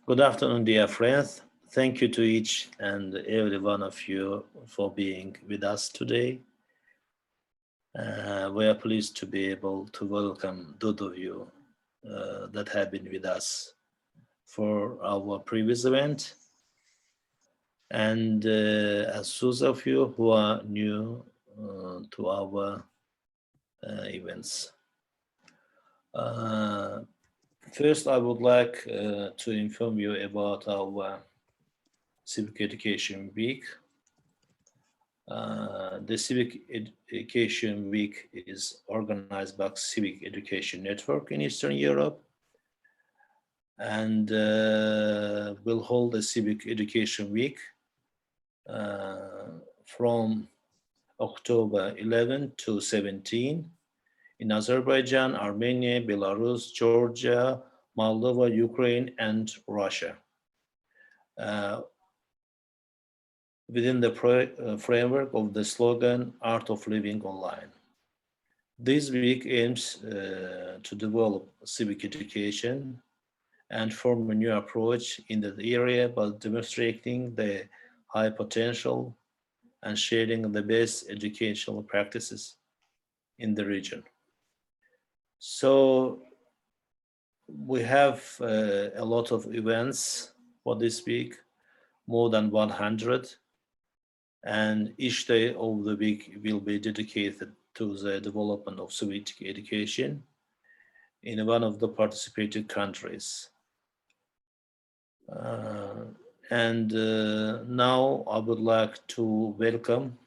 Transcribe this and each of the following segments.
Good afternoon, dear friends. Thank you to each and every one of you for being with us today. We are pleased to be able to welcome those of you that have been with us for our previous event, and as those of you who are new to our events. First, I would like to inform you about our Civic Education Week. The Civic Education Week is organized by Civic Education Network in Eastern Europe, and will hold a Civic Education Week from October 11 to 17 in Azerbaijan, Armenia, Belarus, Georgia, Moldova, Ukraine, and Russia. Within the framework of the slogan, Art of Living Online. This week aims to develop civic education and form a new approach in that area by demonstrating the high potential and sharing the best educational practices in the region. So we have a lot of events for this week, more than 100, and each day of the week will be dedicated to the development of civic education in one of the participating countries. Now I would like to welcome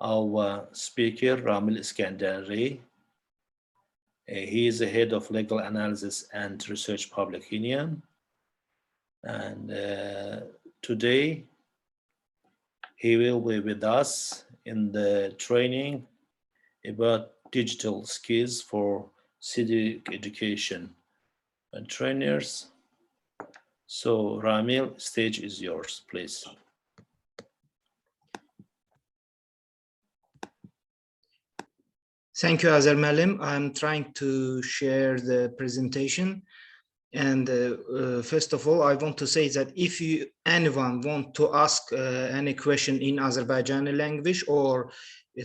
our speaker, Ramil Iskandari. He is the head of legal analysis and research public opinion. And today he will be with us in the training about digital skills for civic education and trainers. So Ramil, stage is yours, please. Thank you, Azer Malim. I'm trying to share the presentation. And first of all, I want to say that if anyone want to ask any question in Azerbaijani language or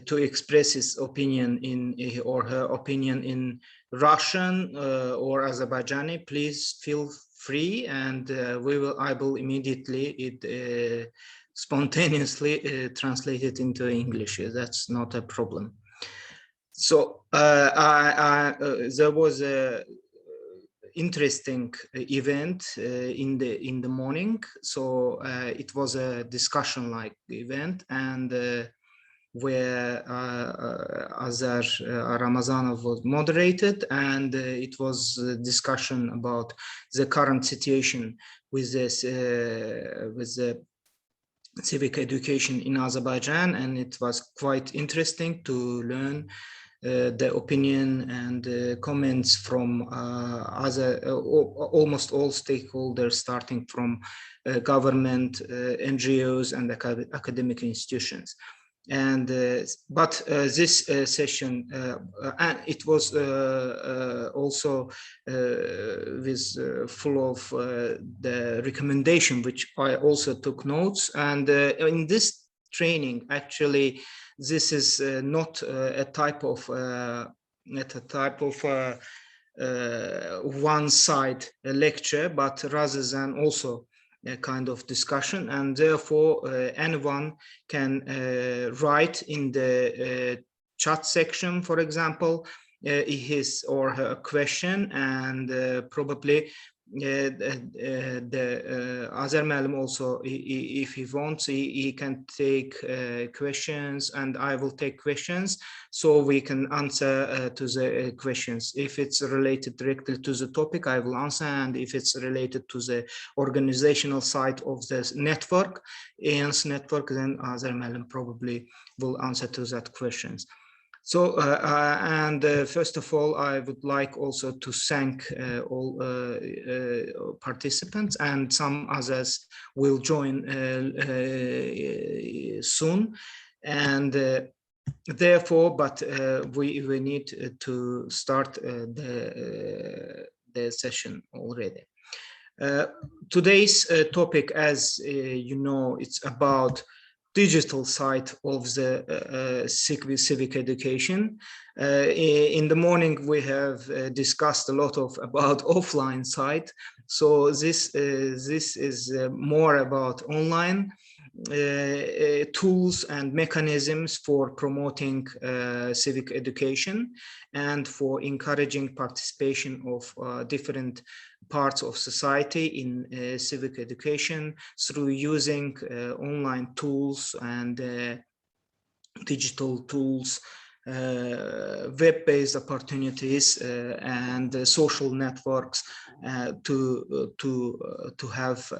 to express his opinion in or her opinion in Russian or Azerbaijani, please feel free, and I will immediately spontaneously translate it into English. That's not a problem. So there was a interesting event in the morning. So it was a discussion like event, and where Azar Ramazanov was moderated, and it was a discussion about the current situation with this with the civic education in Azerbaijan, and it was quite interesting to learn the opinion and comments from almost all stakeholders, starting from government, NGOs, and academic institutions. And but this session, and it was also with full of the recommendation, which I also took notes. And in this training, actually, this is not a type of one-side lecture, but rather than also a kind of discussion, and therefore anyone can write in the chat section, for example, his or her question, and probably the Azer Malim also, if he wants, he can take questions, and I will take questions, so we can answer to the questions. If it's related directly to the topic, I will answer, and if it's related to the organizational side of the network, EENCE network, then Azer Malim probably will answer to that questions. So, first of all, I would like also to thank all participants, and some others will join soon. And therefore, but we need to start the session already. Today's topic, as you know, it's about digital side of the civic education. In the morning, we have discussed a lot about offline side. So this is more about online tools and mechanisms for promoting civic education and for encouraging participation of different parts of society in civic education through using online tools and digital tools, web-based opportunities and social networks to have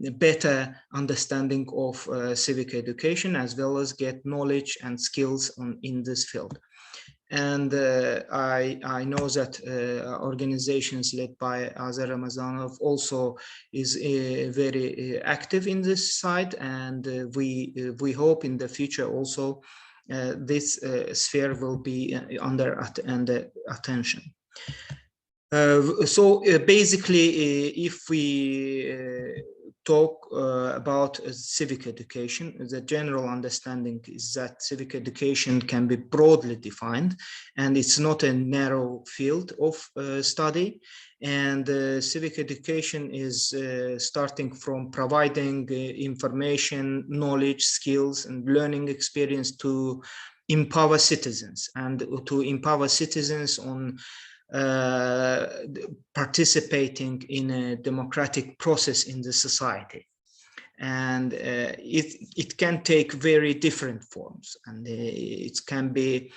a better understanding of civic education, as well as get knowledge and skills in this field. And I know that organizations led by Azar Ramazanov also is very active in this side, and we hope in the future also this sphere will be under attention. So basically, if we talk about civic education, the general understanding is that civic education can be broadly defined, and it's not a narrow field of study. And civic education is starting from providing information, knowledge, skills, and learning experience to empower citizens, and to empower citizens on participating in a democratic process in the society. And it can take very different forms, and it can be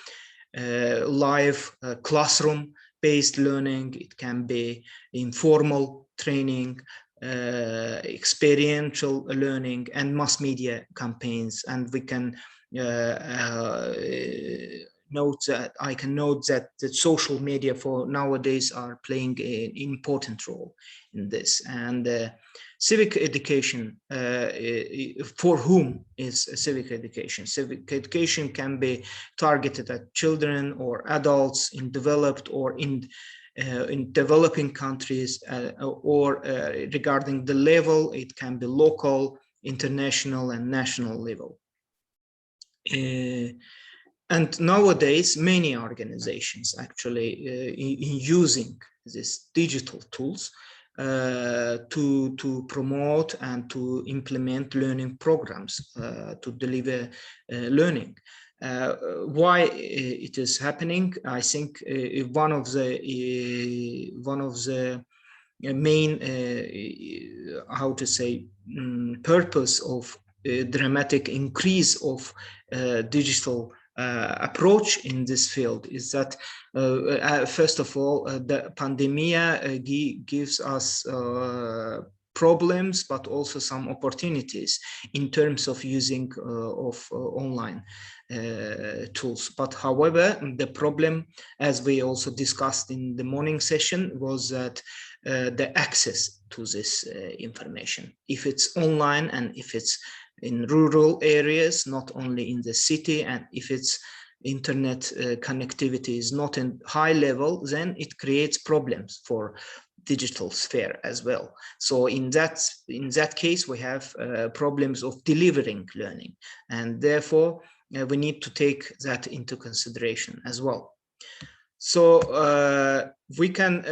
live classroom based learning, it can be informal training, experiential learning, and mass media campaigns. And we can I can note that the social media for nowadays are playing an important role in this. And civic education, for whom is civic education? Civic education can be targeted at children or adults in developed or in developing countries, or regarding the level, it can be local, international, and national level. And nowadays, many organizations actually in using these digital tools to promote and to implement learning programs to deliver learning. Why it is happening? I think one of the main how to say purpose of dramatic increase of digital approach in this field is that first of all, the pandemic gives us problems, but also some opportunities in terms of using of online tools. But however, the problem, as we also discussed in the morning session, was that the access to this information, if it's online and if it's in rural areas, not only in the city, and if its internet connectivity is not in high level, then it creates problems for digital sphere as well. So in that case, we have problems of delivering learning, and therefore we need to take that into consideration as well. So we can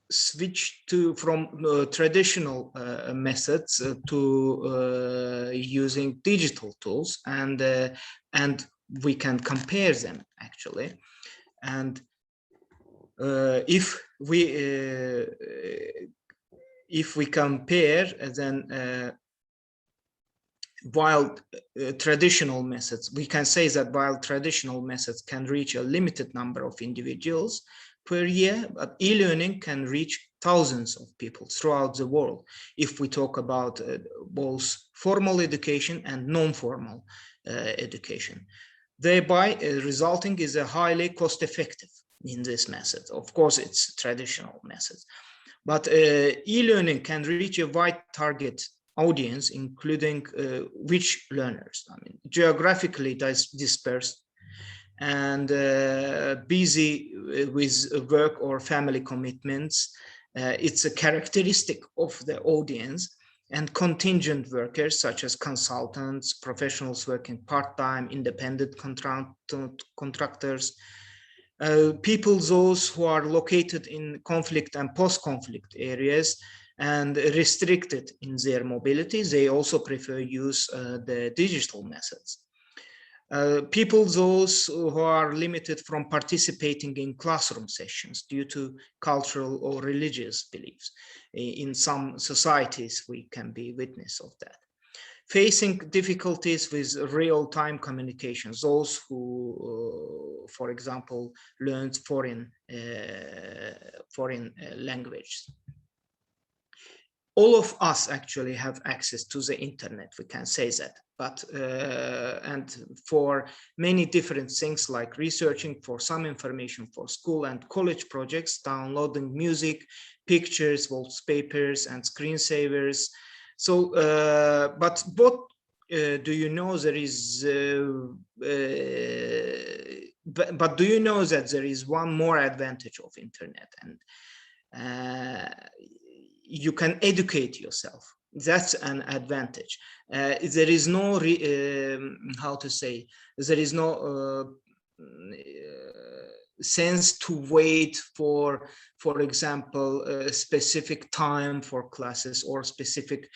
switch from traditional methods to using digital tools, and we can compare them actually. And if we compare, then while traditional methods, we can say that while traditional methods can reach a limited number of individuals per year, but e-learning can reach thousands of people throughout the world if we talk about both formal education and non-formal education, thereby resulting is a highly cost-effective in this method. Of course, it's traditional methods, but e-learning can reach a wide target audience, including which learners, I mean, geographically dispersed and busy with work or family commitments. It's a characteristic of the audience. And contingent workers such as consultants, professionals working part-time, independent contractors, people those who are located in conflict and post-conflict areas and restricted in their mobility, they also prefer use the digital methods. People those who are limited from participating in classroom sessions due to cultural or religious beliefs. In some societies, we can be witness of that. Facing difficulties with real-time communications, those who, for example, learned foreign languages. All of us actually have access to the internet, we can say that, but and for many different things like researching for some information for school and college projects, downloading music, pictures, wallpapers, and screensavers. So, but what do you know there is, but do you know that there is one more advantage of internet, and you can educate yourself. That's an advantage. There is no, how to say, there is no sense to wait for example, a specific time for classes or specific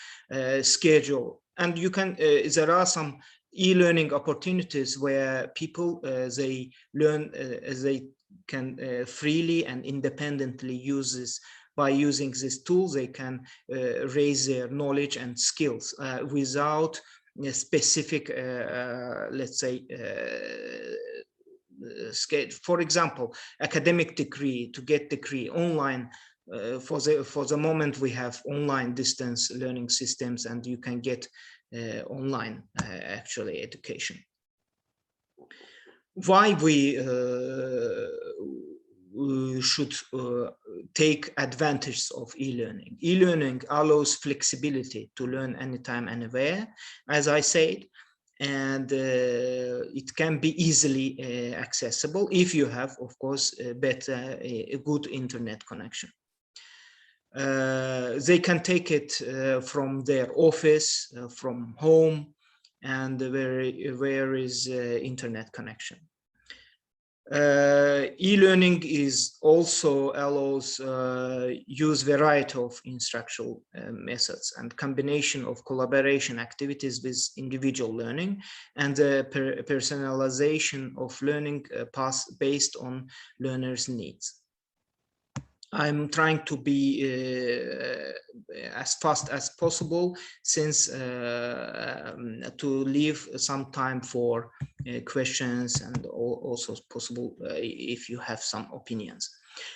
schedule. And you can, there are some e-learning opportunities where people, they learn, they can freely and independently use this. By using this tool, they can raise their knowledge and skills without a specific, let's say, schedule. For example, academic degree, to get degree online. For the moment, we have online distance learning systems, and you can get online actually education. Why we should take advantage of e-learning. E-learning allows flexibility to learn anytime, anywhere, as I said, and it can be easily accessible if you have, of course, a good internet connection. They can take it from their office, from home, and where is internet connection. E-learning is also allows use variety of instructional methods and combination of collaboration activities with individual learning and the personalization of learning paths based on learners' needs. I'm trying to be as fast as possible, since to leave some time for questions, and also possible if you have some opinions.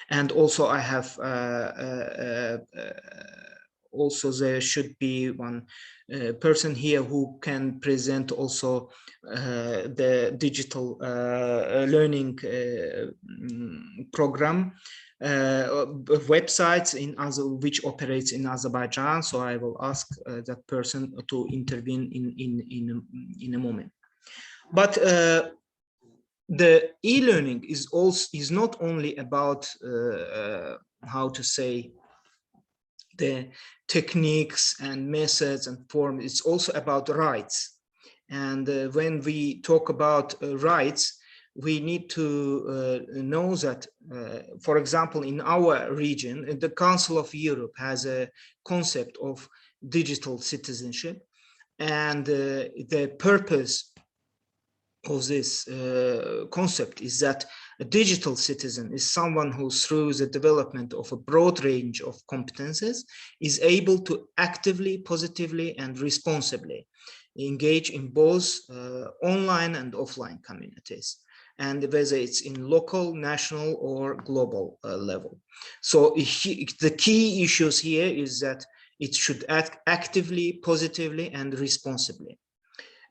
And also I have also there should be one person here who can present also the digital learning program websites which operates in Azerbaijan. So I will ask that person to intervene in a moment. But the e-learning is not only about how to say the techniques and methods and forms. It's also about rights. And when we talk about rights, we need to know that, for example, in our region, the Council of Europe has a concept of digital citizenship, and the purpose of this concept is that a digital citizen is someone who, through the development of a broad range of competences, is able to actively, positively, and responsibly engage in both online and offline communities, and whether it's in local, national, or global level. So the key issues here is that it should act actively, positively, and responsibly,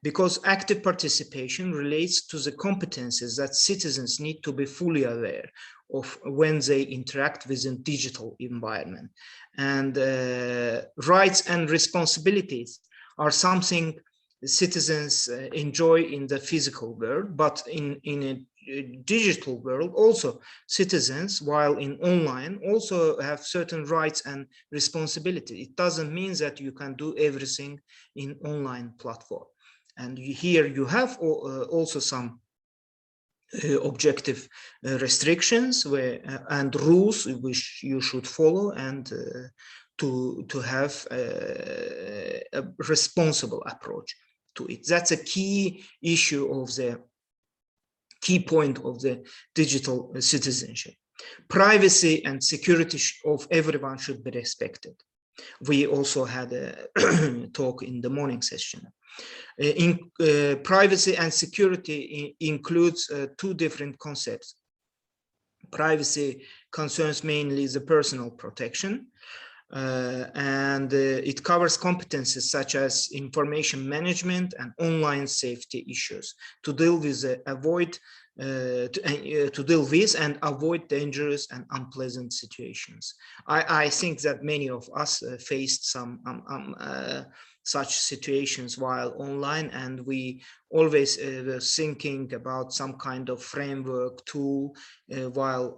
because active participation relates to the competences that citizens need to be fully aware of when they interact with a digital environment. And rights and responsibilities are something citizens enjoy in the physical world, but in a digital world, also citizens, while in online, also have certain rights and responsibility. It doesn't mean that you can do everything in online platform. And here you have also some objective restrictions and rules which you should follow, and to have a responsible approach to it. That's a key issue of the key point of the digital citizenship. Privacy and security of everyone should be respected. We also had a talk in the morning session. Privacy and security includes two different concepts. Privacy concerns mainly the personal protection, and it covers competencies such as information management and online safety issues to deal with and avoid dangerous and unpleasant situations. I think that many of us faced some such situations while online, and we always were thinking about some kind of framework tool while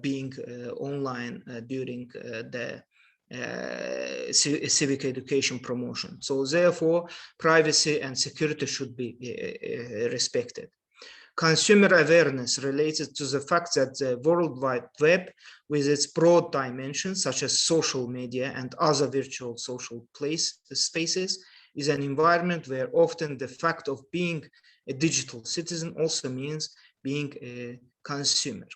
being online during the civic education promotion. So therefore, privacy and security should be respected. Consumer awareness related to the fact that the World Wide Web, with its broad dimensions such as social media and other virtual social spaces, is an environment where often the fact of being a digital citizen also means being a consumer.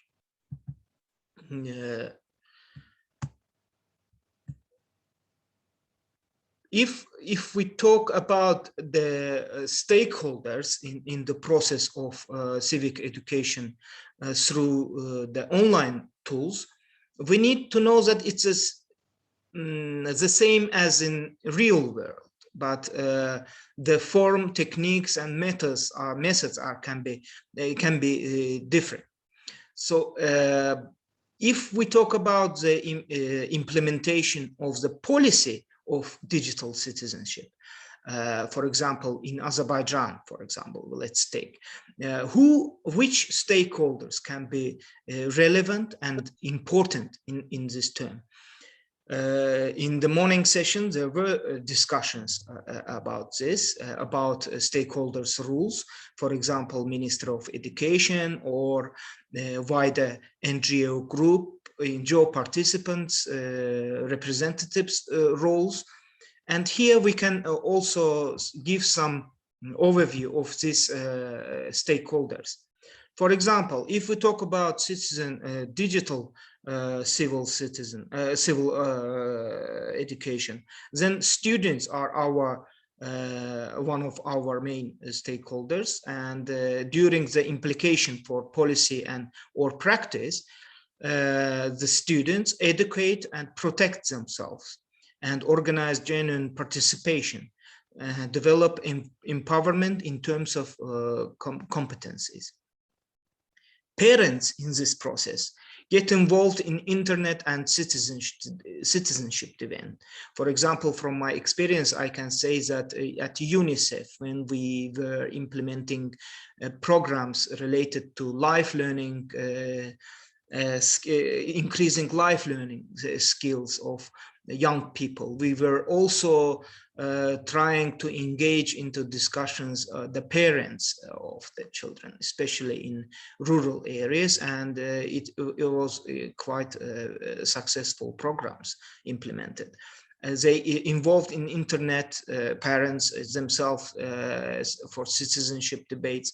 If we talk about the stakeholders in the process of civic education through the online tools, we need to know that it's the same as in real world, but the form, techniques, and methods can be different. So if we talk about the implementation of the policy of digital citizenship, for example, in Azerbaijan, for example, let's take which stakeholders can be relevant and important in this term. In the morning session, there were discussions about this, about stakeholders' rules, for example, Minister of Education or wider NGO group, NGO participants, representatives' roles. And here we can also give some overview of these stakeholders. For example, if we talk about digital civil education, then students are one of our main stakeholders, and during the implication for policy or practice, the students educate and protect themselves and organize genuine participation, develop empowerment in terms of competencies. Parents in this process get involved in internet and citizenship event. For example, from my experience, I can say that at UNICEF, when we were implementing programs related to life learning, increasing life learning skills of young people, we were also trying to engage into discussions the parents of the children, especially in rural areas, and it was quite successful programs implemented. They involved in internet parents themselves for citizenship debates,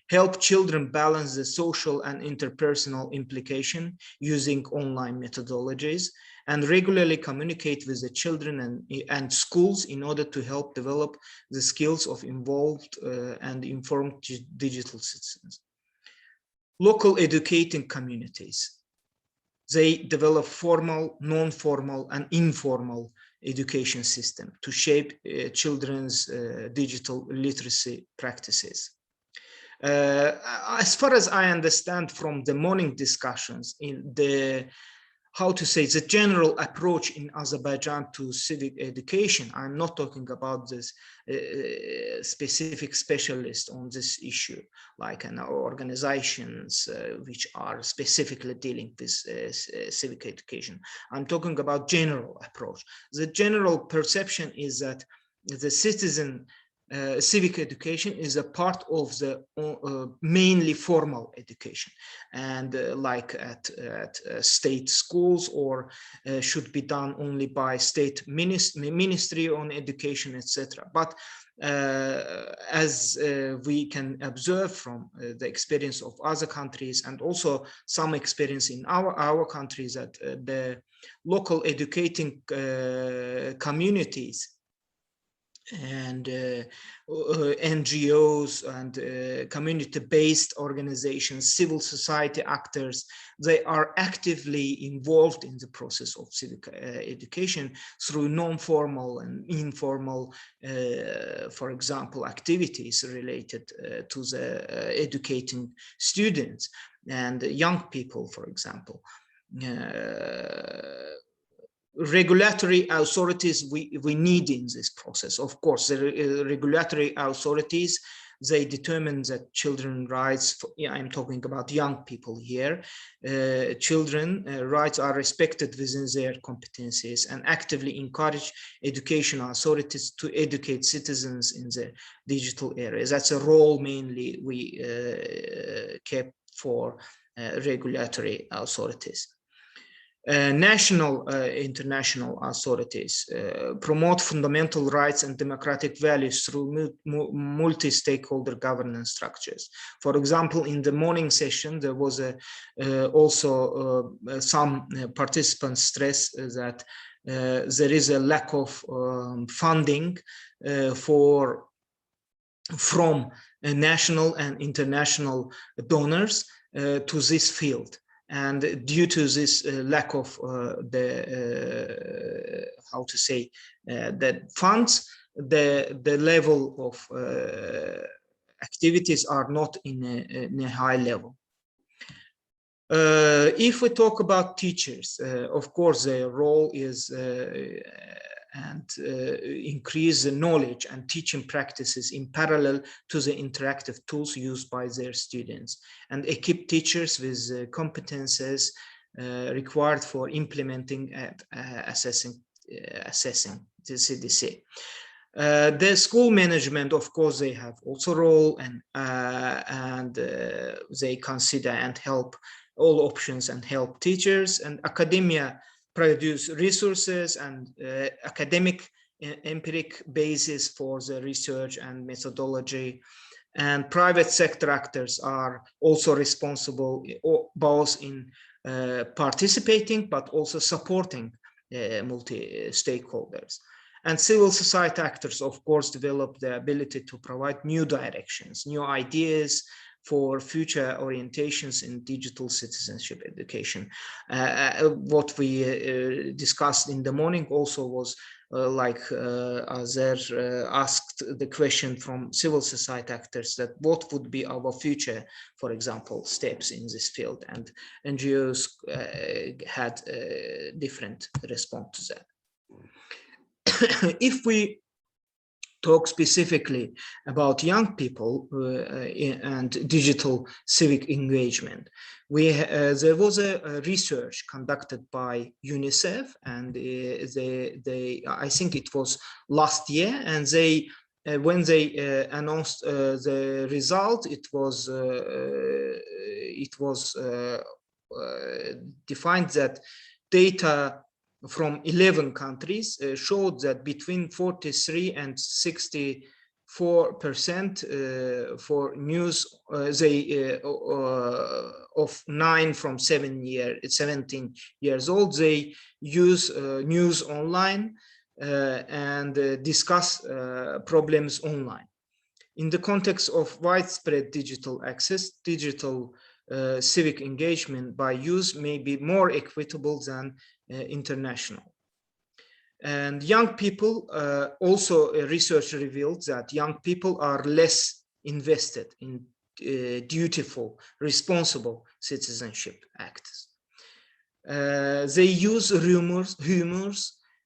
help children balance the social and interpersonal implication using online methodologies, and regularly communicate with the children and schools in order to help develop the skills of involved and informed digital citizens. Local educating communities. They develop formal, non-formal, and informal education system to shape children's digital literacy practices. As far as I understand from the morning discussions, in the how to say, the general approach in Azerbaijan to civic education. I'm not talking about this specific specialist on this issue, like organizations which are specifically dealing with civic education. I'm talking about general approach. The general perception is that the civic education is a part of the mainly formal education, and like at state schools, or should be done only by state ministry on education, etc. But as we can observe from the experience of other countries, and also some experience in our countries, that the local educating communities and NGOs and community-based organizations, civil society actors, they are actively involved in the process of civic education through non-formal and informal, for example, activities related to the educating students and young people, for example. Regulatory authorities we need in this process. Of course, the regulatory authorities, they determine that children's rights, I'm talking about young people here, children rights are respected within their competencies, and actively encourage education authorities to educate citizens in the digital area. That's a role mainly we kept for regulatory authorities. National international authorities promote fundamental rights and democratic values through multi-stakeholder governance structures. For example, in the morning session, there was also some participants stress that there is a lack of funding from national and international donors to this field. And due to this lack of how to say, the funds, the level of activities are not in a high level. If we talk about teachers, of course, their role is increase the knowledge and teaching practices in parallel to the interactive tools used by their students, and equip teachers with competences required for implementing and assessing the CDC. The school management, of course, they have also role, and they consider and help all options and help teachers, and academia produce resources and academic empiric basis for the research and methodology. And private sector actors are also responsible both in participating but also supporting multi-stakeholders. And civil society actors, of course, develop the ability to provide new directions, new ideas for future orientations in digital citizenship education. What we discussed in the morning also was like Azer asked the question from civil society actors, that what would be our future, for example, steps in this field, and NGOs had a different response to that. If we talk specifically about young people and digital civic engagement, there was a research conducted by UNICEF, and I think it was last year, and they when they announced the result, it was defined that data from 11 countries showed that between 43 and 64% for news of 9 from 17 years old, they use news online and discuss problems online. In the context of widespread digital access, digital civic engagement by youth may be more equitable than international. And young people, also research revealed that young people are less invested in dutiful, responsible citizenship acts. They use humors,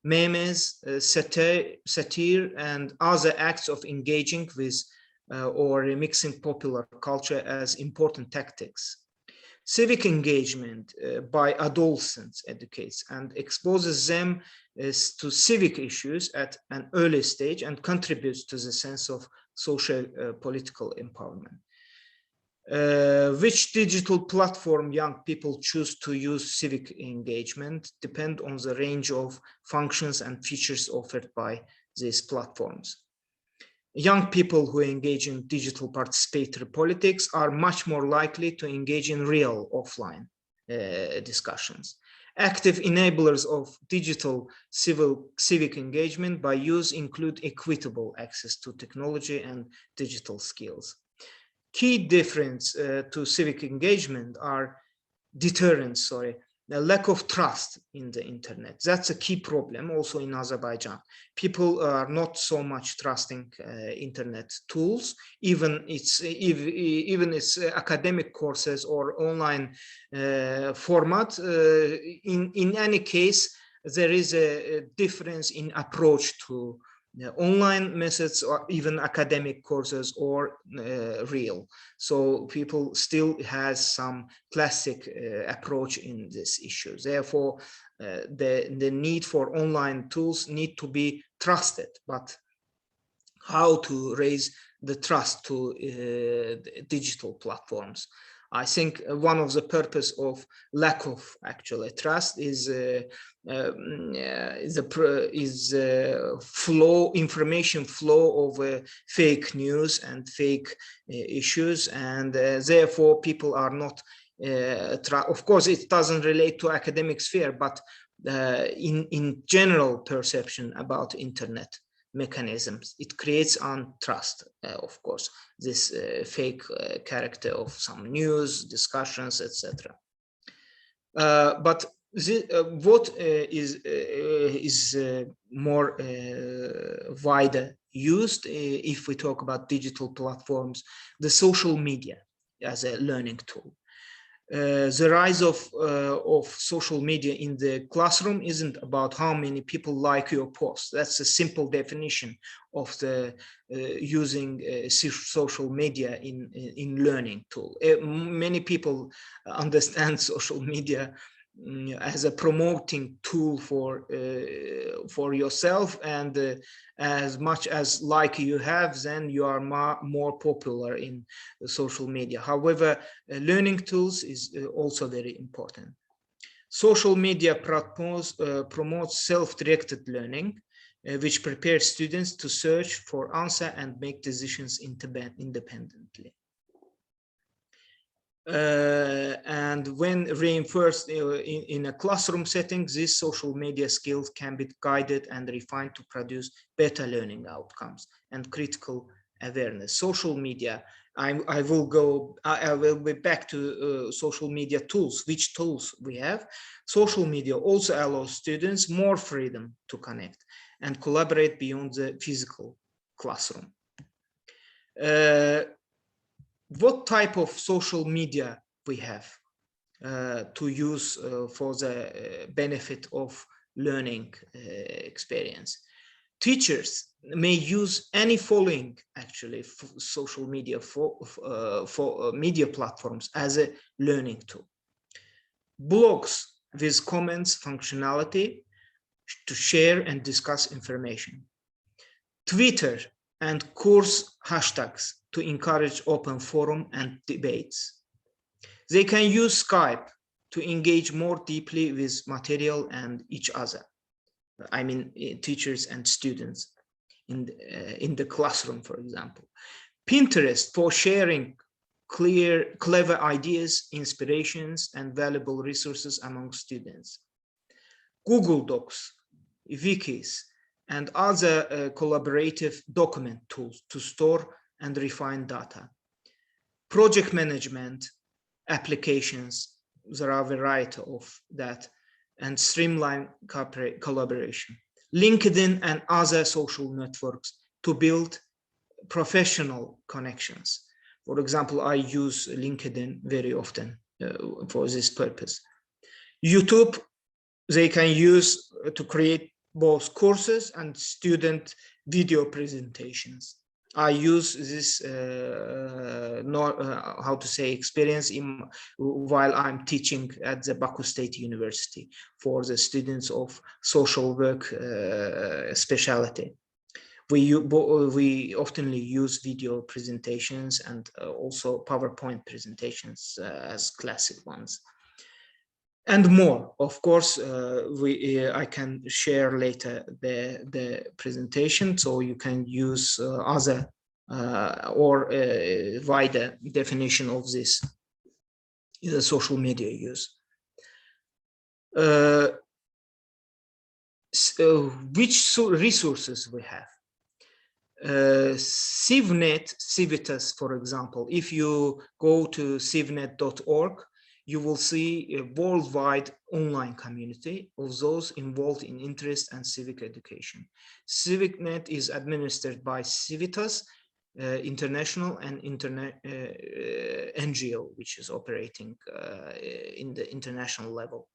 memes, satire, and other acts of engaging with or remixing popular culture as important tactics. Civic engagement by adolescents educates and exposes them to civic issues at an early stage and contributes to the sense of social political empowerment. Which digital platform young people choose to use civic engagement depend on the range of functions and features offered by these platforms. Young people who engage in digital participatory politics are much more likely to engage in real offline discussions. Active enablers of digital civic engagement by use include equitable access to technology and digital skills. Key difference to civic engagement are deterrence, the lack of trust in the internet. That's a key problem also in Azerbaijan. People are not so much trusting internet tools, even its academic courses or online format. In any case, there is a difference in approach to online methods or even academic courses or real. So people still has some classic approach in this issue. Therefore, the need for online tools need to be trusted, but how to raise the trust to digital platforms? I think one of the purpose of lack of actual trust is information flow of fake news and fake issues, and therefore people are not. Of course, it doesn't relate to academic sphere, but in general perception about internet mechanisms, it creates untrust, of course, this fake character of some news, discussions, etc. But what is more wider used if we talk about digital platforms, the social media as a learning tool. The rise of social media in the classroom isn't about how many people like your post. That's a simple definition of the using social media in learning tool. Many people understand social media as a promoting tool for yourself, and as much as like you have, then you are more popular in social media. However, learning tools is also very important. Social media promotes self-directed learning, which prepares students to search for answer and make decisions independently. And when reinforced in a classroom setting, these social media skills can be guided and refined to produce better learning outcomes and critical awareness. Social media, I will be back to social media tools, which tools we have. Social media also allows students more freedom to connect and collaborate beyond the physical classroom. What type of social media we have to use for the benefit of learning experience? Teachers may use any following actually social media for media platforms as a learning tool. Blogs with comments functionality to share and discuss information. Twitter and course hashtags to encourage open forum and debates. They can use Skype to engage more deeply with material and each other. I mean, teachers and students in the classroom, for example. Pinterest for sharing clever ideas, inspirations, and valuable resources among students. Google Docs, wikis, and other collaborative document tools to store and refine data. Project management applications, there are a variety of that, and streamline collaboration. LinkedIn and other social networks to build professional connections. For example, I use LinkedIn very often for this purpose. YouTube, they can use to create both courses and student video presentations. I use this experience while I'm teaching at the Baku State University for the students of social work specialty. We often use video presentations and also PowerPoint presentations as classic ones. And more, of course, I can share later the presentation, so you can use other or wider definition of this social media use. Which resources we have? CivNet, Civitas, for example. If you go to civnet.org, you will see a worldwide online community of those involved in interest and civic education. CivicNet is administered by Civitas International and NGO, which is operating in the international level.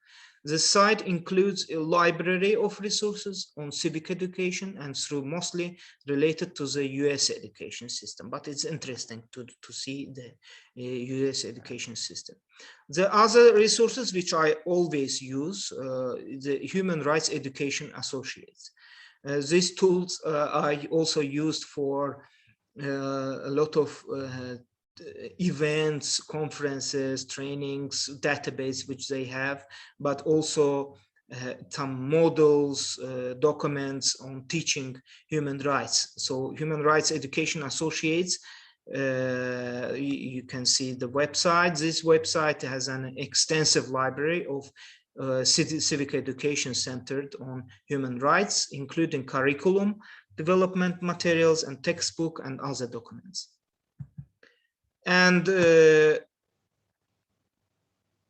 The site includes a library of resources on civic education and through mostly related to the US education system, but it's interesting to see the US education system. The other resources which I always use, the Human Rights Education Associates. These tools I also used for a lot of events, conferences, trainings, database which they have, but also some models, documents on teaching human rights. So Human Rights Education Associates, you can see the website. This website has an extensive library of civic education centered on human rights, including curriculum, development materials, and textbook and other documents. And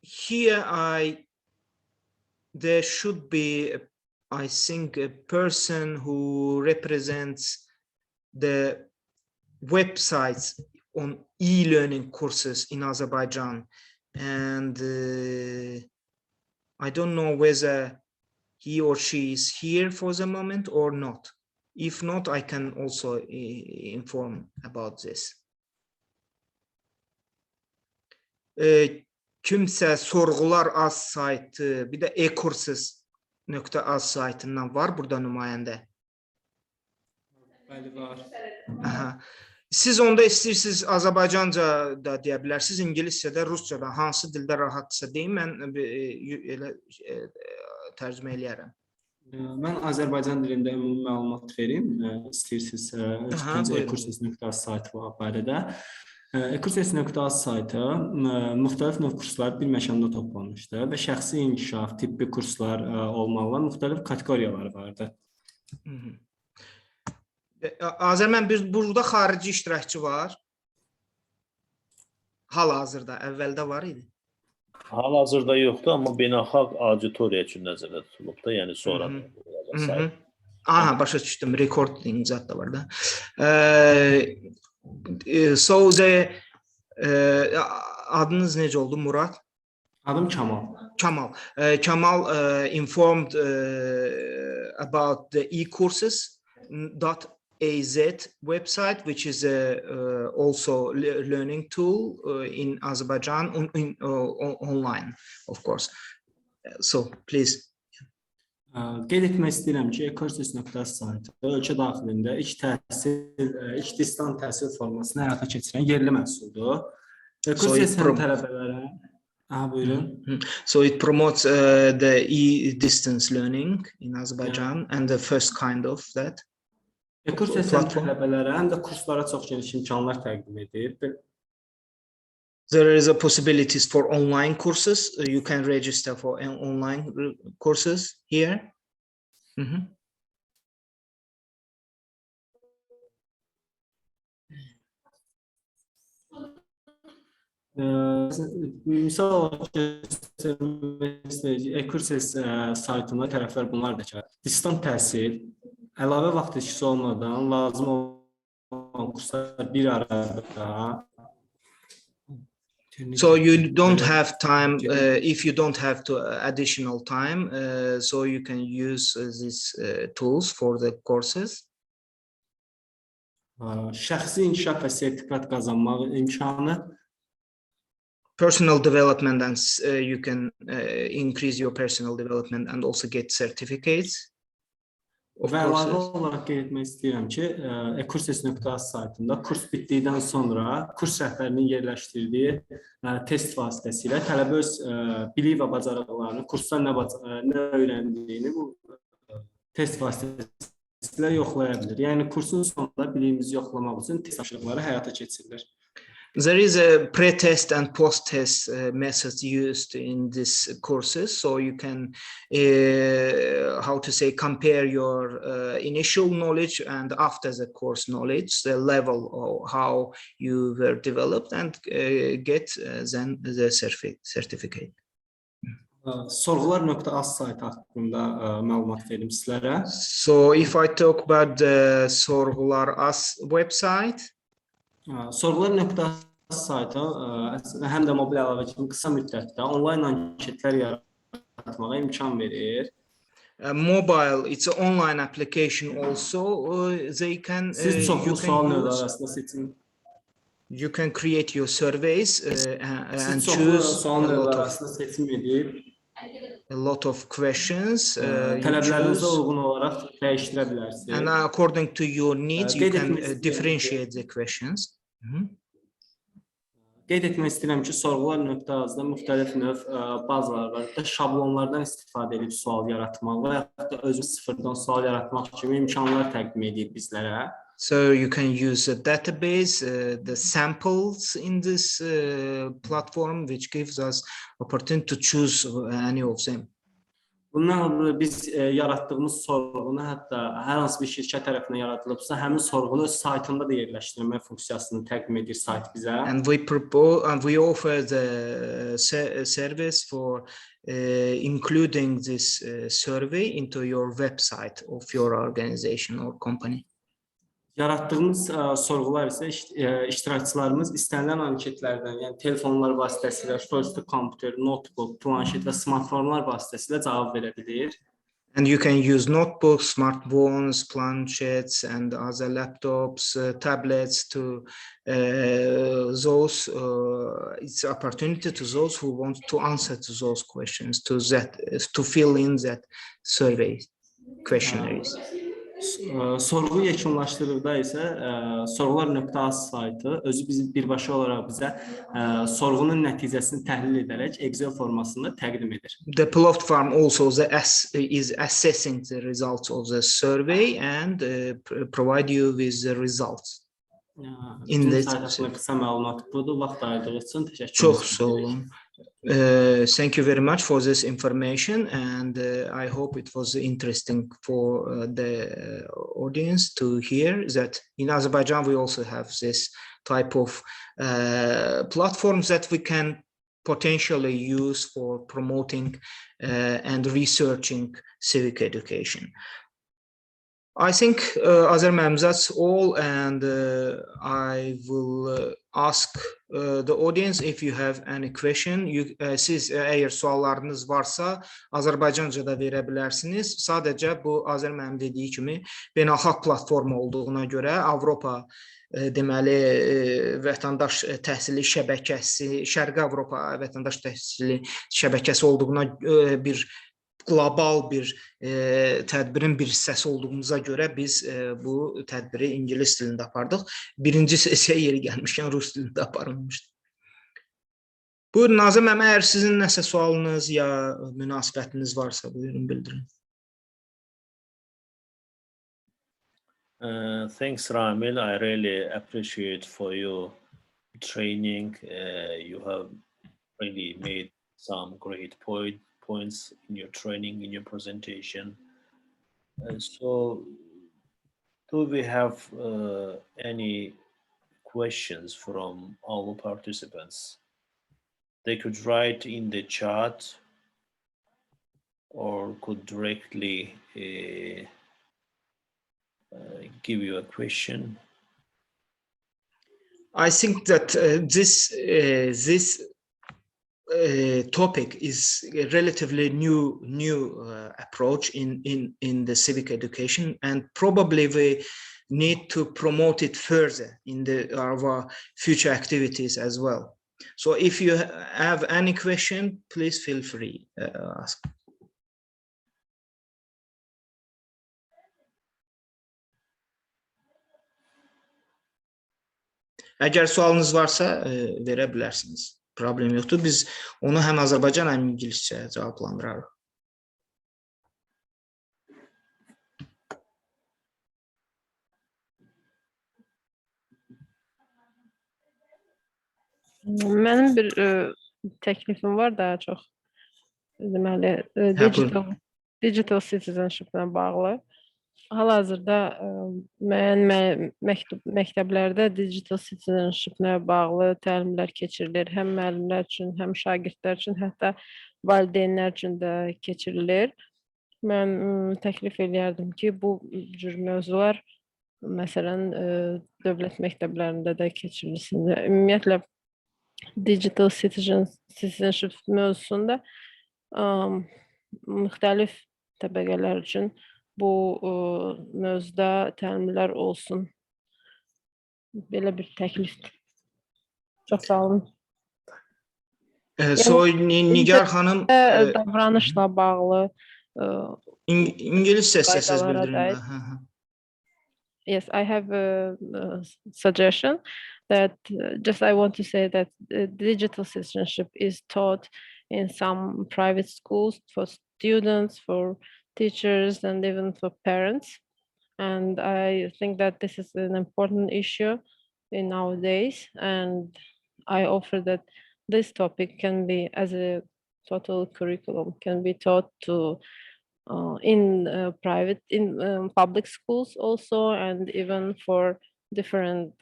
here there should be, I think, a person who represents the websites on e-learning courses in Azerbaijan. And I don't know whether he or she is here for the moment or not. If not, I can also inform about this. Kimsə sorğular az saytı, bir də ecourses.az saytından var burada nümayəndə. Bəli, var. Aha. Siz onda istəyirsiniz Azərbaycanca da deyə bilərsiniz, ingiliscə də, rusca da, hansı dildə rahatsa deyin, mən elə tərcümə eləyərəm. Mən Azərbaycan dilində ümumi məlumat verim. İstəyirsinizsə, ecourses.az saytı var barədə. EEENCE.az saytı müxtəlif növ kurslar bir məkanda toplanmışdır və şəxsi inkişaf, tibbi kurslar olmaqla müxtəlif kateqoriyaları vardır. Azərmən, burada xarici iştirakçı var. Hal-hazırda, əvvəldə var idi. Hal-hazırda yoxdur, amma beynəlxalq auditoriya üçün nəzərdə tutulub da, yəni sonra. Aha, başa düşdüm, recording zat da var da. So adınız necə oldu, Murad? Adım Kamal. Kamal. Kamal informed about the e-courses.az website, which is also a learning tool in Azerbaijan online, of course. So please. Qeyd etmək istəyirəm ki, EEENCE.az saytı ölkə daxilində ilk distant təhsil formasını həyata keçirən yerli məhsuldur. So it promotes the e-distance learning in Azerbaijan and the first kind of that. EEENCE tələbələrə həm də kurslara çox geniş imkanlar təqdim edir. There is a possibilities for online courses. You can register for online courses here. Misal olaraq EEENCE saytında tərəflər bunlar da ki, distant təhsil, əlavə vaxt işçisi olmadan lazım olan kurslar bir arada So you don't have time, if you don't have additional time, so you can use these tools for the courses. Şəxsi inkişaf və sertifikat qazanmaq imkanı. Personal development, and you can increase your personal development and also get certificates. Və əlavə olaraq qeyd etmək istəyirəm ki, kurs.az saytında kurs bitdikdən sonra kurs rəhbərinin yerləşdirdiyi test vasitəsilə tələbə öz bilik və bacarıqlarını, kursda nə öyrəndiyini bu test vasitəsilə yoxlaya bilir. Yəni kursun sonunda biliyimizi yoxlamaq üçün test tapşırıqları həyata keçirilir. There is a pre-test and post-test methods used in these courses, so you can, how to say, compare your initial knowledge and after the course knowledge, the level of how you were developed, and get then the certificate. Sorğular.az saytı haqqında məlumat verim sizlərə. So if I talk about the Sorğular.az website, Sorğular.az saytı həm də mobil əlavə kimi qısa müddətdə onlayn anketlər yaratmağa imkan verir. Mobile, it's an online application also. They can. Siz çoxlu sual növləri arasında seçin. You can create your surveys and choose a lot of questions. Tələblərinizə uyğun olaraq dəyişdirə bilərsiniz. And according to your needs, you can differentiate the questions. Qeyd etmək istəyirəm ki, sorğular.az-da müxtəlif növ bazalar var. Şablonlardan istifadə edib sual yaratmaq və yaxud da özünüz sıfırdan sual yaratmaq kimi imkanlar təqdim edir bizlərə. So you can use a database, the samples in this platform, which gives us opportunity to choose any of them. Bundan biz yaratdığımız sorğunu hətta hər hansı bir şirkət tərəfindən yaradılıbsa, həmin sorğunu öz saytında da yerləşdirmə funksiyasını təqdim edir sayt bizə. And we offer the service for including this survey into your website of your organization or company. Yaratdığımız sorğular isə iştirakçılarımız istənilən anketlərdən, yəni telefonlar vasitəsilə, first computer, notebook, planşet və smartfonlar vasitəsilə cavab verə bilir. And you can use notebooks, smartphones, planchets, and other laptops, tablets to those. It's an opportunity to those who want to answer to those questions, to fill in that survey questionnaires. Sorğu yekunlaşdırıqda isə sorğular.az saytı özü birbaşa olaraq bizə sorğunun nəticəsini təhlil edərək Excel formasında təqdim edir. The platform also is assessing the results of the survey and provide you with the results. In this qısa məlumat budur. Vaxt ayırdığınız üçün təşəkkür edirəm. Çox sağ olun. Thank you very much for this information, and I hope it was interesting for the audience to hear that in Azerbaijan we also have this type of platforms that we can potentially use for promoting and researching civic education. I think Azerbaycan, that's all, and I will ask the audience if you have any question. Siz eğer suallarınız varsa Azərbaycanca da verə bilərsiniz. Sadəcə bu Azərbaycanın dediyi kimi beynəlxalq platform olduğuna görə Avropa deməli vətəndaş təhsili şəbəkəsi, Şərqi Avropa vətəndaş təhsili şəbəkəsi olduğuna bir global bir tədbirin bir hissəsi olduğumuza görə biz bu tədbiri ingilis dilində apardıq. Birinci sessiya yeri gəlmişkən rus dilində aparılmışdı. Buyurun Nazım müəllim, əgər sizin nəsə sualınız ya münasibətiniz varsa buyurun bildirin. Thanks Ramil, I really appreciate for your training. You have really made some great points in your training, in your presentation. So, do we have any questions from all participants? They could write in the chat or could directly give you a question. I think that this topic is a relatively new approach in the civic education, and probably we need to promote it further in our future activities as well. So if you have any question, please feel free ask. Əgər sualınız varsa verə bilərsiniz. Problem yoxdur. Biz onu həm Azərbaycan, həm ingiliscə cavablandırarıq. Mənim bir təklifim var daha çox. Deməli, digital citizenship-lə bağlı. Hal-hazırda müəyyən məktəblərdə digital citizenship-lə bağlı təlimlər keçirilir. Həm müəllimlər üçün, həm şagirdlər üçün, hətta valideynlər üçün də keçirilir. Mən təklif edərdim ki, bu cür mövzular məsələn dövlət məktəblərində də keçirilsin. Ümumiyyətlə digital citizenship mövzusunda müxtəlif təbəqələr üçün bu mövzuda təlimlər olsun. Belə bir təklifdir. Çox sağ olun. So Nigar xanım davranışla bağlı İngiliscə səs bildirin. Yes, I have a suggestion that just I want to say that digital citizenship is taught in some private schools for students, for teachers, and even for parents. And I think that this is an important issue in nowadays. And I offer that this topic can be, as a total curriculum, can be taught to in public schools also, and even for different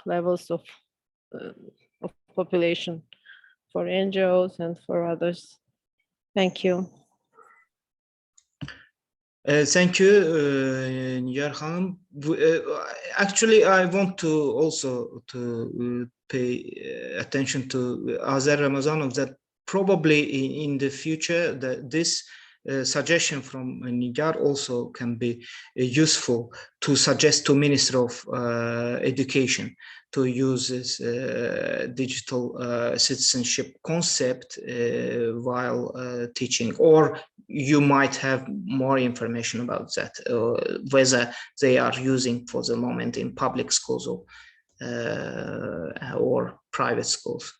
levels of population, for NGOs and for others. Thank you. Thank you, Nigar Hanım. Actually, I want to also pay attention to Azer Ramazanov, that probably in the future that this suggestion from Nigar also can be useful to suggest to Minister of Education to use this digital citizenship concept while teaching, or you might have more information about that, whether they are using for the moment in public schools or private schools.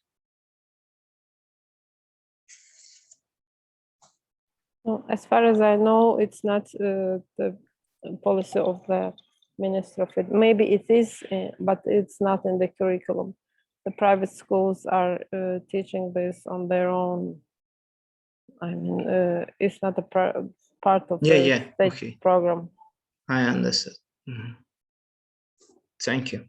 Well, as far as I know, it's not the policy of the Minister of It. Maybe it is, but it's not in the curriculum. The private schools are teaching this on their own. I mean, it's not a part of the state program. I understood. Mm-hmm. Thank you.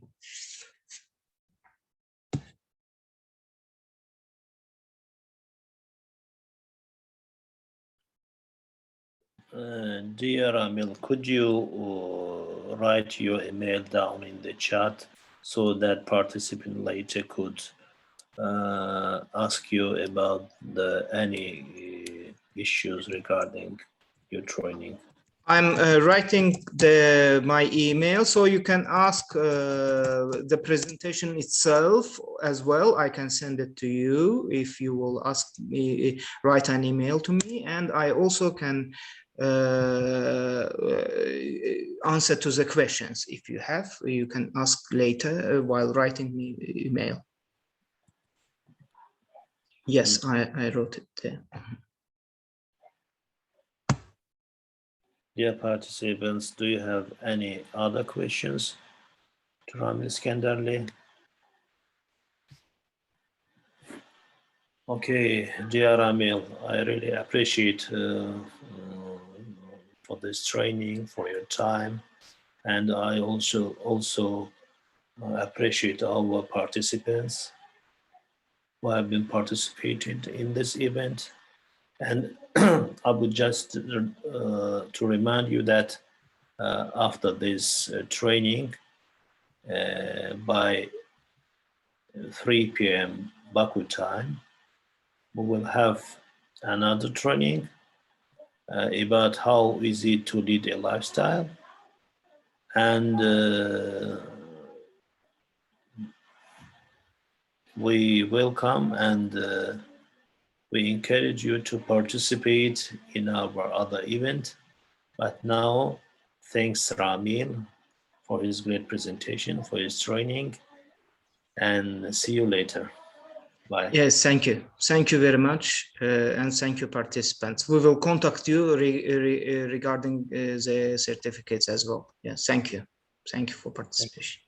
Dear Amil, could you write your email down in the chat so that participant later could ask you about any issues regarding your training? I'm writing my email, so you can ask the presentation itself as well. I can send it to you if you will ask me, write an email to me, and I also can answer to the questions. If you have, you can ask later while writing me email. Yes, I wrote it there. Dear participants, do you have any other questions to Ramil Skenderli? Okay, dear Ramil, I really appreciate for this training, for your time, and I also appreciate our participants who have been participating in this event. And I would just to remind you that after this training, by 3 p.m. Baku time, we will have another training about how easy to lead a lifestyle. And we welcome and we encourage you to participate in our other event. But now, thanks Ramil for his great presentation, for his training, and see you later. Bye. Yes, thank you. Thank you very much. And thank you, participants. We will contact you regarding the certificates as well. Yes, thank you. Thank you for participation.